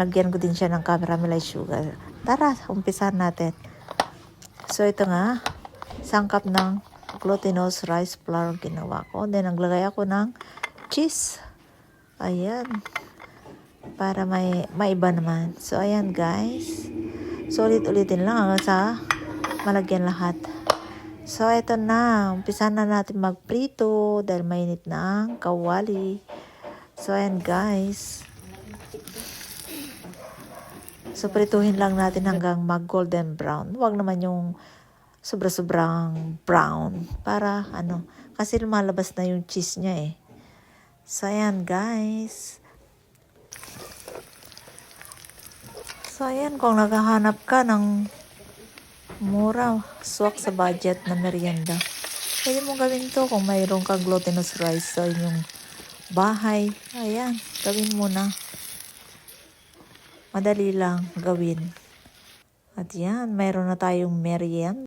Lagyan ko din siya ng caramelized sugar. Tara, umpisan natin. So, ito nga, sangkap ng glutinous rice flour ginawa ko. Then, naglagay ako ng cheese. Ayan. Para may iba naman. So, ayan guys. So, ulit-ulitin lang hanggang sa malagyan lahat. So, ito na. Umpisan na natin magprito dahil mainit na ang kawali. So, ayan guys. So, prituhin lang natin hanggang mag-golden brown. Huwag naman yung sobra-sobrang brown. Para, kasi lumalabas na yung cheese niya eh. So, ayan guys. So, ayan. Kung naghahanap ka ng mura, swak sa budget na merienda, pwede mo gawin to kung mayroon kang glutinous rice sa inyong bahay. Ayan. Gawin mo na. Madali lang gawin. At yan, mayroon na tayong merienda.